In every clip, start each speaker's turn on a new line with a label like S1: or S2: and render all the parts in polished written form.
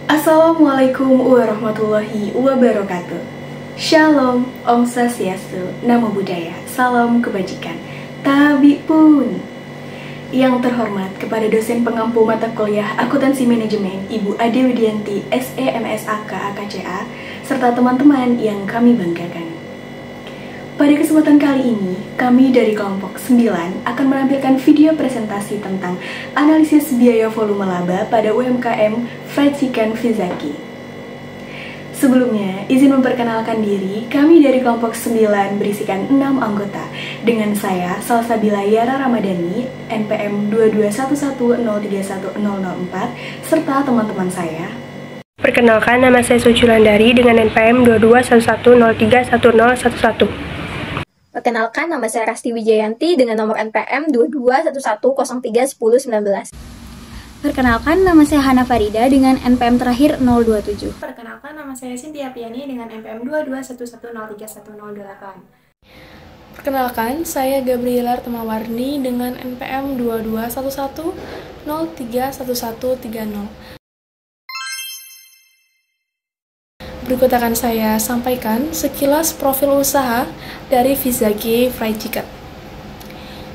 S1: Assalamualaikum warahmatullahi wabarakatuh. Shalom, Om Swastiastu, Namo Buddhaya, salam kebajikan. Tabi pun. Yang terhormat kepada dosen pengampu mata kuliah Akuntansi Manajemen Ibu Ade Widianti, SE MSAK AKCA, serta teman-teman yang kami banggakan. Pada kesempatan kali ini, kami dari kelompok 9 akan menampilkan video presentasi tentang analisis biaya volume laba pada UMKM Fried Chicken Fizaki. Sebelumnya, izin memperkenalkan diri, kami dari kelompok 9 berisikan 6 anggota, dengan saya, Salsabila Yara Ramadhani, NPM 22110310004, serta teman-teman saya.
S2: Perkenalkan, nama saya Sucilandari dengan NPM 22110310011.
S3: Perkenalkan, nama saya Rasti Wijayanti dengan nomor NPM 2211031019.
S4: Perkenalkan, nama saya Hana Farida dengan NPM terakhir 027.
S5: Perkenalkan, nama saya Cynthia Piani dengan NPM 2211031008.
S6: Perkenalkan, saya Gabriela Temawarni dengan NPM 2211031130. Berikut akan saya sampaikan sekilas profil usaha dari Fizaki Fried Chicken.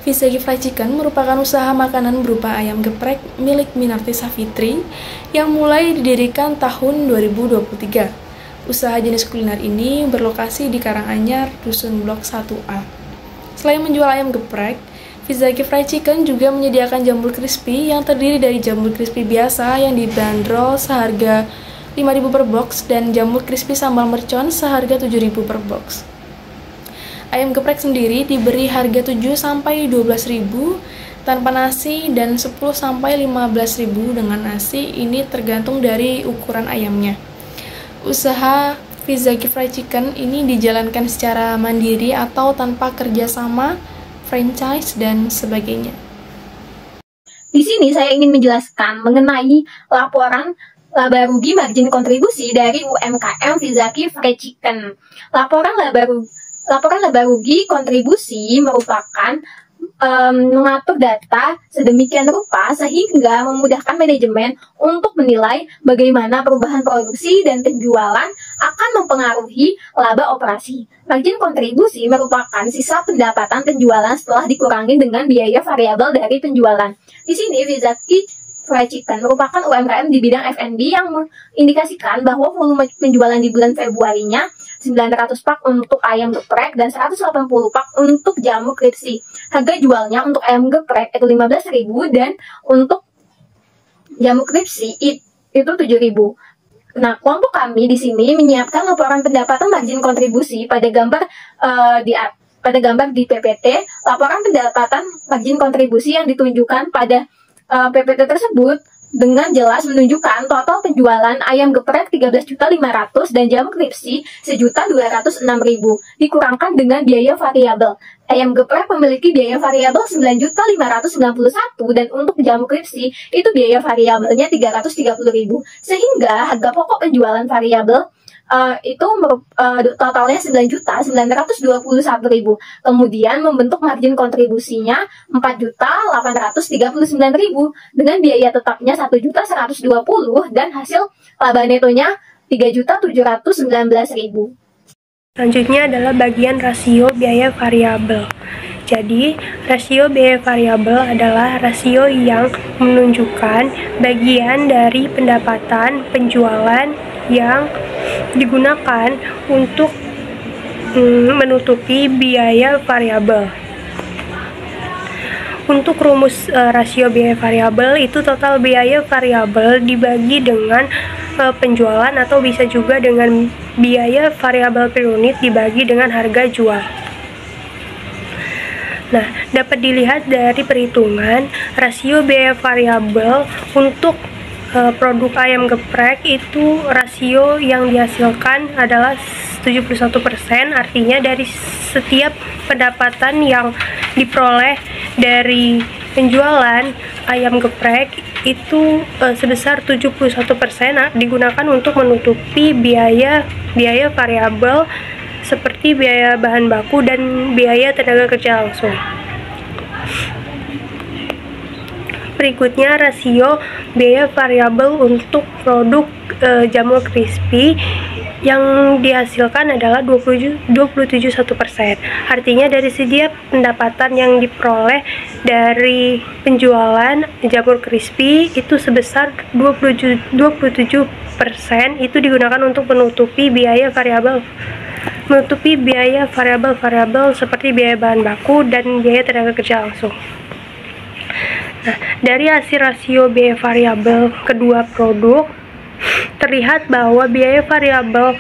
S6: Fizaki Fried Chicken merupakan usaha makanan berupa ayam geprek milik Minarti Safitri yang mulai didirikan tahun 2023. Usaha jenis kuliner ini berlokasi di Karanganyar, Dusun Blok 1A. Selain menjual ayam geprek, Fizaki Fried Chicken juga menyediakan jambul crispy yang terdiri dari jambul crispy biasa yang dibanderol seharga 5.000 per box dan jambul crispy sambal mercon seharga 7.000 per box. Ayam geprek sendiri diberi harga 7-12.000 tanpa nasi dan 10-15.000 dengan nasi, ini tergantung dari ukuran ayamnya. Usaha Fizaki Fried Chicken ini dijalankan secara mandiri atau tanpa kerjasama, franchise, dan sebagainya.
S3: Di sini saya ingin menjelaskan mengenai laporan laba rugi margin kontribusi dari UMKM Fizaki Fried Chicken. Laporan laba rugi kontribusi merupakan mengatur data sedemikian rupa sehingga memudahkan manajemen untuk menilai bagaimana perubahan produksi dan penjualan akan mempengaruhi laba operasi. Margin kontribusi merupakan sisa pendapatan penjualan setelah dikurangi dengan biaya variabel dari penjualan. Di sini Fizaki Fried Chicken merupakan UMKM di bidang F&B yang mengindikasikan bahwa volume penjualan di bulan Februarinya 900 pak untuk ayam geprek dan 180 pak untuk jamu crispy. Harga jualnya untuk ayam geprek itu 15.000 dan untuk jamu crispy itu 7.000. Nah, kelompok kami di sini menyiapkan laporan pendapatan margin kontribusi pada gambar di PPT. Laporan pendapatan margin kontribusi yang ditunjukkan pada PPT tersebut dengan jelas menunjukkan total penjualan ayam geprek 13.500.000 dan jamu crispy 1.206.000 dikurangkan dengan biaya variabel. Ayam geprek memiliki biaya variabel 9.591.000 dan untuk jamu crispy itu biaya variabelnya 330.000 sehingga harga pokok penjualan variabel totalnya 9.921.000. Kemudian membentuk margin kontribusinya 4.839.000 dengan biaya tetapnya 1.120.000 dan hasil laba netonya 3.719.000.
S2: Selanjutnya adalah bagian rasio biaya variabel. Jadi, rasio biaya variabel adalah rasio yang menunjukkan bagian dari pendapatan penjualan yang digunakan untuk menutupi biaya variabel. Untuk rumus rasio biaya variabel itu total biaya variabel dibagi dengan penjualan atau bisa juga dengan biaya variabel per unit dibagi dengan harga jual. Nah, dapat dilihat dari perhitungan rasio biaya variabel untuk produk ayam geprek itu rasio yang dihasilkan adalah 71%, artinya dari setiap pendapatan yang diperoleh dari penjualan ayam geprek itu sebesar 71% digunakan untuk menutupi biaya variabel seperti biaya bahan baku dan biaya tenaga kerja langsung. Berikutnya rasio biaya variabel untuk produk jamur crispy yang dihasilkan adalah 27,1%. Artinya dari setiap pendapatan yang diperoleh dari penjualan jamur crispy itu sebesar 27% itu digunakan untuk menutupi biaya variabel seperti biaya bahan baku dan biaya tenaga kerja langsung. Nah, dari hasil rasio biaya variabel kedua produk, terlihat bahwa biaya variabel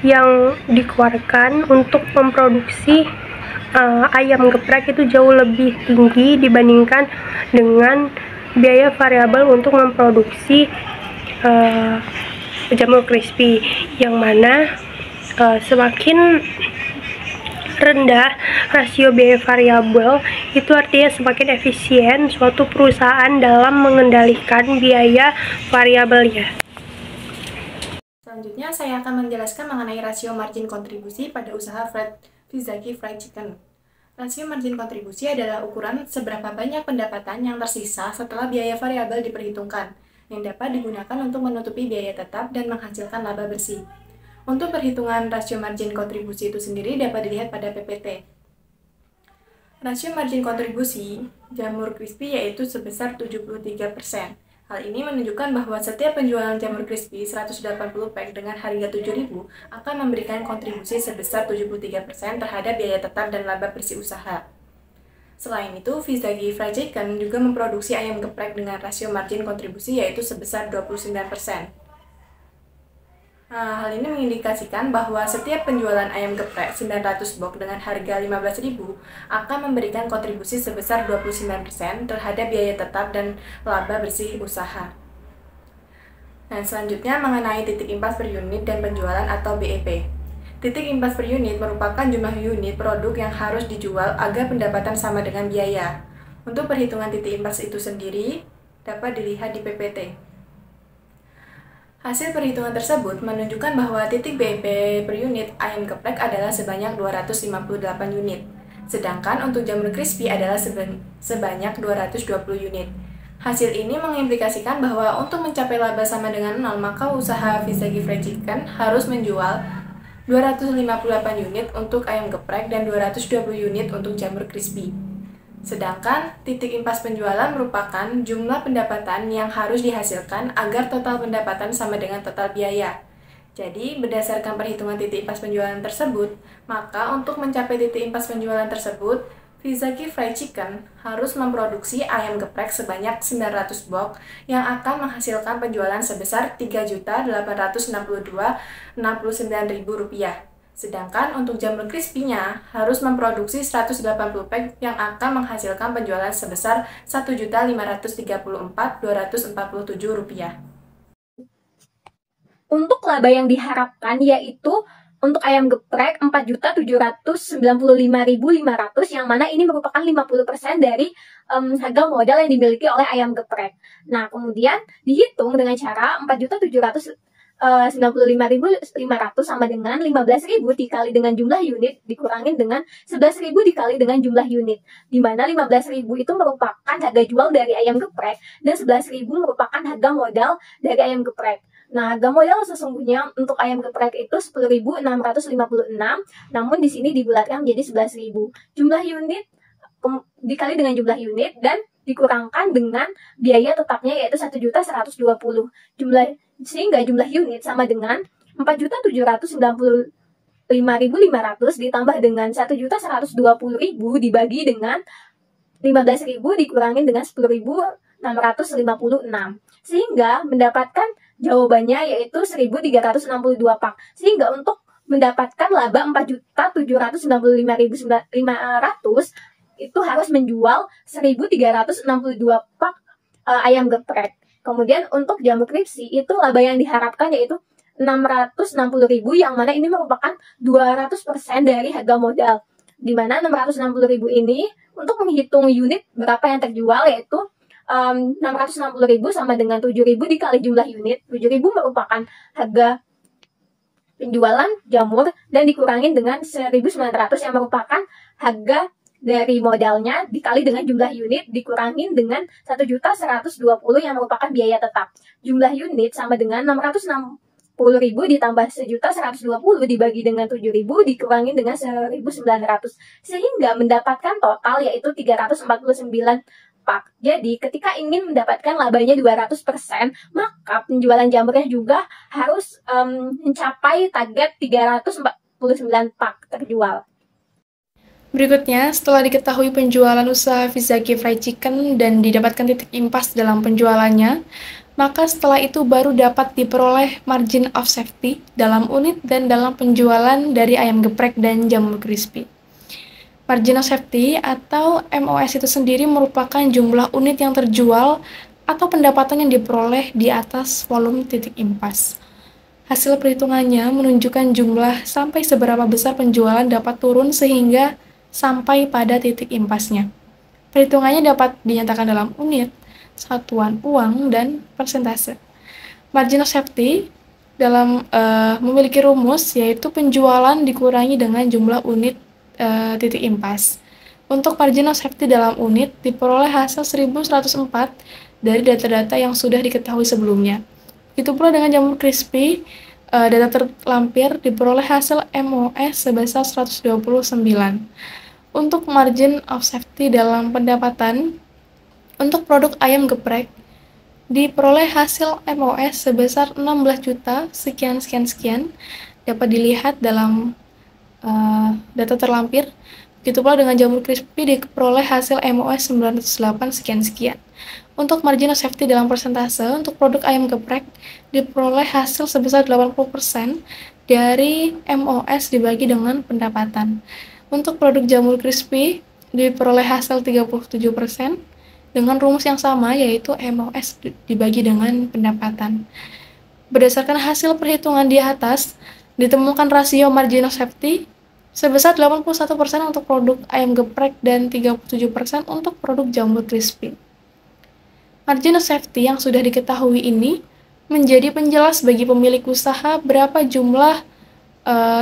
S2: yang dikeluarkan untuk memproduksi ayam geprek itu jauh lebih tinggi dibandingkan dengan biaya variabel untuk memproduksi jamur crispy, yang mana semakin rendah rasio biaya variabel itu artinya semakin efisien suatu perusahaan dalam mengendalikan biaya variabelnya.
S5: Selanjutnya, saya akan menjelaskan mengenai rasio margin kontribusi pada usaha Fizaki Fried Chicken. Rasio margin kontribusi adalah ukuran seberapa banyak pendapatan yang tersisa setelah biaya variabel diperhitungkan, yang dapat digunakan untuk menutupi biaya tetap dan menghasilkan laba bersih. Untuk perhitungan rasio margin kontribusi itu sendiri dapat dilihat pada PPT. Rasio margin kontribusi jamur crispy yaitu sebesar 73%. Hal ini menunjukkan bahwa setiap penjualan jamur crispy 180 pack dengan harga 7.000 akan memberikan kontribusi sebesar 73% terhadap biaya tetap dan laba bersih usaha. Selain itu, Fizaki Fried Chicken juga memproduksi ayam geprek dengan rasio margin kontribusi yaitu sebesar 29%. Hal ini mengindikasikan bahwa setiap penjualan ayam geprek 900 box dengan harga 15.000 akan memberikan kontribusi sebesar 29% terhadap biaya tetap dan laba bersih usaha. Nah, selanjutnya mengenai titik impas per unit dan penjualan atau BEP. Titik impas per unit merupakan jumlah unit produk yang harus dijual agar pendapatan sama dengan biaya. Untuk perhitungan titik impas itu sendiri dapat dilihat di PPT. Hasil perhitungan tersebut menunjukkan bahwa titik BEP per unit ayam geprek adalah sebanyak 258 unit, sedangkan untuk jamur crispy adalah sebanyak 220 unit. Hasil ini mengimplikasikan bahwa untuk mencapai laba sama dengan 0, maka usaha Fizaki Fried Chicken harus menjual 258 unit untuk ayam geprek dan 220 unit untuk jamur crispy. Sedangkan titik impas penjualan merupakan jumlah pendapatan yang harus dihasilkan agar total pendapatan sama dengan total biaya. Jadi, berdasarkan perhitungan titik impas penjualan tersebut, maka untuk mencapai titik impas penjualan tersebut, Fizaki Fried Chicken harus memproduksi ayam geprek sebanyak 900 box yang akan menghasilkan penjualan sebesar Rp3.862.69.000. Sedangkan untuk jamur crispy-nya harus memproduksi 180 pack yang akan menghasilkan penjualan sebesar Rp1.534.247.
S3: Untuk laba yang diharapkan yaitu untuk ayam geprek 4.795.500 yang mana ini merupakan 50% dari harga modal yang dimiliki oleh ayam geprek. Nah, kemudian dihitung dengan cara 4.795.500 sama dengan 15.000 dikali dengan jumlah unit dikurangin dengan 11.000 dikali dengan jumlah unit, di mana 15.000 itu merupakan harga jual dari ayam geprek dan 11.000 merupakan harga modal dari ayam geprek. Nah, harga modal sesungguhnya untuk ayam geprek itu 10.656, namun di sini dibulatkan menjadi 11.000. Jumlah unit dikali dengan jumlah unit dan dikurangkan dengan biaya tetapnya yaitu 1.120. Sehingga jumlah unit sama dengan 4.795.500 ditambah dengan 1.120.000 dibagi dengan 15.000 dikurangin dengan 10.656. Sehingga mendapatkan jawabannya yaitu 1.362 pak. Sehingga untuk mendapatkan laba 4.795.500 itu harus menjual 1.362 pak ayam geprek. Kemudian untuk jamur crispy itu laba yang diharapkan yaitu 660.000 yang mana ini merupakan 200% dari harga modal. Di mana 660.000 ini untuk menghitung unit berapa yang terjual yaitu 660.000 sama dengan 7.000 dikali jumlah unit. 7.000 merupakan harga penjualan jamur dan dikurangin dengan 1.900 yang merupakan harga dari modalnya dikali dengan jumlah unit dikurangin dengan 1.120.000 yang merupakan biaya tetap. Jumlah unit sama dengan 660.000 ditambah 1.120.000 dibagi dengan 7.000 dikurangin dengan 1.900 sehingga mendapatkan total yaitu 349 pak. Jadi ketika ingin mendapatkan labanya 200%, maka penjualan jamurnya juga harus mencapai target 349 pak terjual.
S6: Berikutnya, setelah diketahui penjualan usaha Fizaki Fried Chicken dan didapatkan titik impas dalam penjualannya, maka setelah itu baru dapat diperoleh margin of safety dalam unit dan dalam penjualan dari ayam geprek dan jamur crispy. Margin of safety atau MOS itu sendiri merupakan jumlah unit yang terjual atau pendapatan yang diperoleh di atas volume titik impas. Hasil perhitungannya menunjukkan jumlah sampai seberapa besar penjualan dapat turun sehingga sampai pada titik impasnya. Perhitungannya dapat dinyatakan dalam unit, satuan uang, dan persentase. Margin of safety dalam memiliki rumus yaitu penjualan dikurangi dengan jumlah unit titik impas. Untuk margin of safety dalam unit diperoleh hasil 1104 dari data-data yang sudah diketahui sebelumnya. Begitu pula dengan jamur crispy, data terlampir diperoleh hasil MOS sebesar 129. Untuk margin of safety dalam pendapatan, untuk produk ayam geprek diperoleh hasil MOS sebesar 16 juta sekian dapat dilihat dalam data terlampir. Begitu pula dengan jamur crispy diperoleh hasil MOS 908 sekian. Untuk margin of safety dalam persentase, untuk produk ayam geprek diperoleh hasil sebesar 80% dari MOS dibagi dengan pendapatan. Untuk produk jamur crispy diperoleh hasil 37% dengan rumus yang sama yaitu MOS dibagi dengan pendapatan. Berdasarkan hasil perhitungan di atas, ditemukan rasio margin of safety sebesar 81% untuk produk ayam geprek dan 37% untuk produk jamur crispy. Margin of safety yang sudah diketahui ini menjadi penjelas bagi pemilik usaha berapa jumlah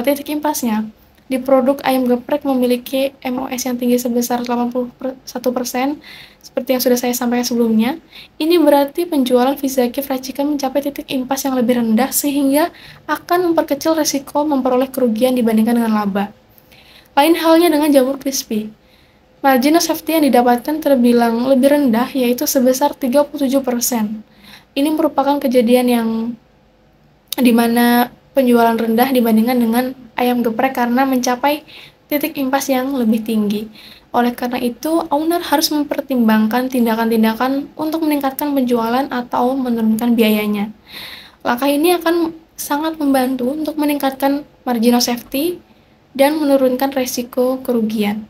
S6: titik impasnya. Di produk ayam geprek memiliki MOS yang tinggi sebesar 81%, seperti yang sudah saya sampaikan sebelumnya. Ini berarti penjualan Fizaki Fried Chicken mencapai titik impas yang lebih rendah sehingga akan memperkecil resiko memperoleh kerugian dibandingkan dengan laba. Lain halnya dengan jamur crispy. Margin of safety yang didapatkan terbilang lebih rendah yaitu sebesar 37%. Ini merupakan kejadian yang dimana penjualan rendah dibandingkan dengan ayam geprek karena mencapai titik impas yang lebih tinggi. Oleh karena itu, owner harus mempertimbangkan tindakan-tindakan untuk meningkatkan penjualan atau menurunkan biayanya. Langkah ini akan sangat membantu untuk meningkatkan margin of safety dan menurunkan resiko kerugian.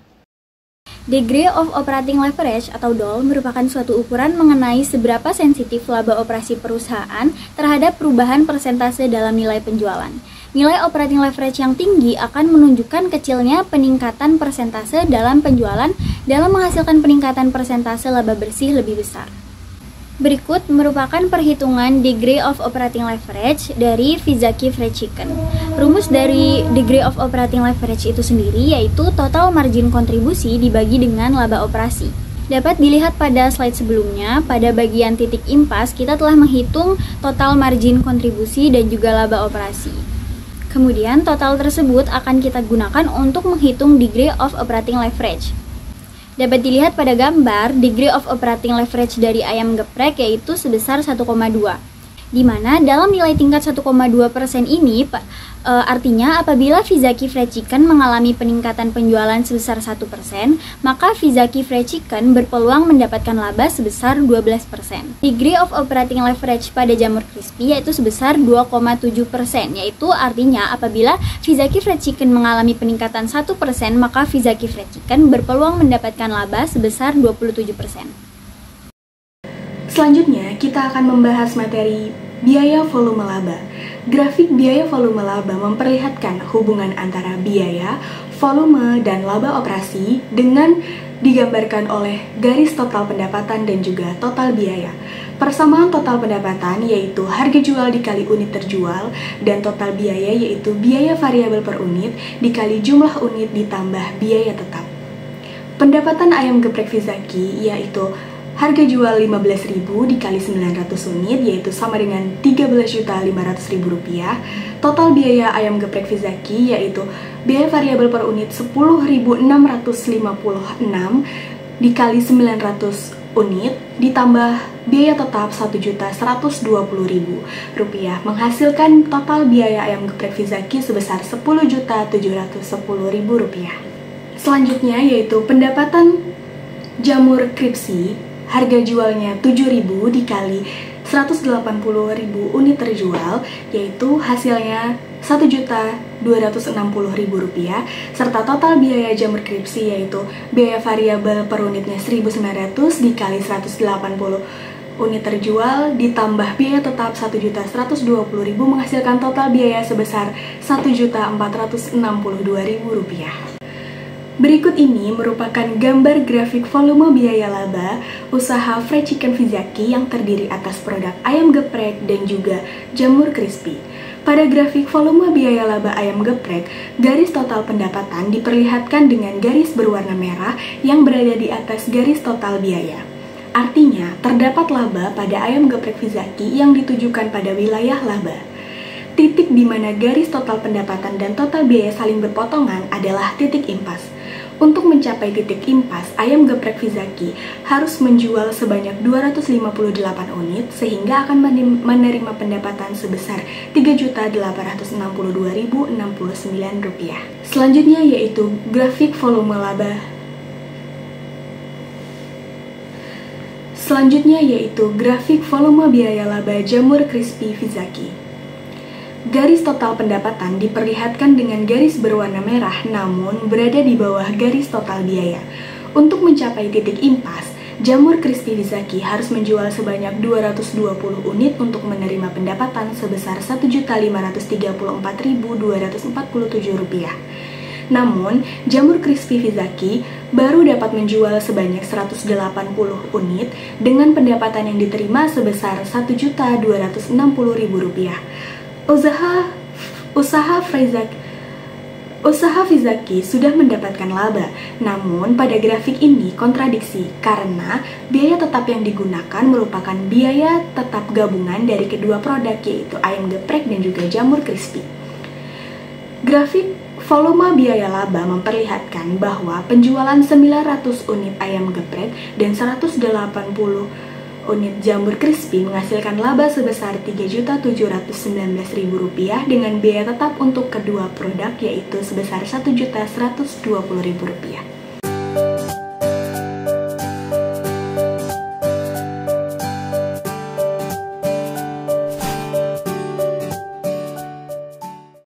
S4: Degree of Operating Leverage atau DOL merupakan suatu ukuran mengenai seberapa sensitif laba operasi perusahaan terhadap perubahan persentase dalam nilai penjualan. Nilai operating leverage yang tinggi akan menunjukkan kecilnya peningkatan persentase dalam penjualan dalam menghasilkan peningkatan persentase laba bersih lebih besar. Berikut merupakan perhitungan Degree of Operating Leverage dari Fizaki Fried Chicken. Rumus dari Degree of Operating Leverage itu sendiri yaitu total margin kontribusi dibagi dengan laba operasi. Dapat dilihat pada slide sebelumnya, pada bagian titik impas kita telah menghitung total margin kontribusi dan juga laba operasi. Kemudian total tersebut akan kita gunakan untuk menghitung Degree of Operating Leverage. Dapat dilihat pada gambar, degree of operating leverage dari ayam geprek yaitu sebesar 1,2. Di mana dalam nilai tingkat 1,2% ini, artinya apabila Fizaki Fried Chicken mengalami peningkatan penjualan sebesar 1%, maka Fizaki Fried Chicken berpeluang mendapatkan laba sebesar 12%. Degree of operating leverage pada jamur crispy yaitu sebesar 2,7%, yaitu artinya apabila Fizaki Fried Chicken mengalami peningkatan 1%, maka Fizaki Fried Chicken berpeluang mendapatkan laba sebesar 27%.
S1: Selanjutnya, kita akan membahas materi biaya volume laba. Grafik biaya volume laba memperlihatkan hubungan antara biaya, volume, dan laba operasi dengan digambarkan oleh garis total pendapatan dan juga total biaya. Persamaan total pendapatan yaitu harga jual dikali unit terjual dan total biaya yaitu biaya variabel per unit dikali jumlah unit ditambah biaya tetap. Pendapatan ayam geprek Fizaki yaitu harga jual 15.000 dikali 900 unit yaitu sama dengan 13.500.000 rupiah. Total biaya ayam geprek Fizaki yaitu biaya variabel per unit 10.656 dikali 900 unit ditambah biaya tetap 1.120.000 rupiah menghasilkan total biaya ayam geprek Fizaki sebesar 10.710.000 rupiah. Selanjutnya yaitu pendapatan jamur kripsi, harga jualnya 7.000 dikali 180.000 unit terjual, yaitu hasilnya 1.260.000 rupiah, serta total biaya jamur kripsi yaitu biaya variabel per unitnya 1.900 dikali 180 unit terjual ditambah biaya tetap 1.120.000 menghasilkan total biaya sebesar 1.462.000 rupiah. Berikut ini merupakan gambar grafik volume biaya laba usaha Fried Chicken Fizaki yang terdiri atas produk ayam geprek dan juga jamur crispy. Pada grafik volume biaya laba ayam geprek, garis total pendapatan diperlihatkan dengan garis berwarna merah yang berada di atas garis total biaya. Artinya, terdapat laba pada ayam geprek Fizaki yang ditujukan pada wilayah laba. Titik di mana garis total pendapatan dan total biaya saling berpotongan adalah titik impas. Untuk mencapai titik impas, ayam geprek Fizaki harus menjual sebanyak 258 unit sehingga akan menerima pendapatan sebesar Rp3.862.069. Selanjutnya yaitu grafik volume laba. Selanjutnya yaitu grafik volume biaya laba jamur crispy Fizaki. Garis total pendapatan diperlihatkan dengan garis berwarna merah namun berada di bawah garis total biaya. Untuk mencapai titik impas, jamur crispy Fizaki harus menjual sebanyak 220 unit untuk menerima pendapatan sebesar Rp1.534.247. Namun, jamur crispy Fizaki baru dapat menjual sebanyak 180 unit dengan pendapatan yang diterima sebesar Rp1.260.000. Usaha Fizaki sudah mendapatkan laba, namun pada grafik ini kontradiksi karena biaya tetap yang digunakan merupakan biaya tetap gabungan dari kedua produk yaitu ayam geprek dan juga jamur crispy. Grafik volume biaya laba memperlihatkan bahwa penjualan 900 unit ayam geprek dan 180 unit jamur crispy menghasilkan laba sebesar Rp3.719.000 dengan biaya tetap untuk kedua produk yaitu sebesar Rp1.120.000.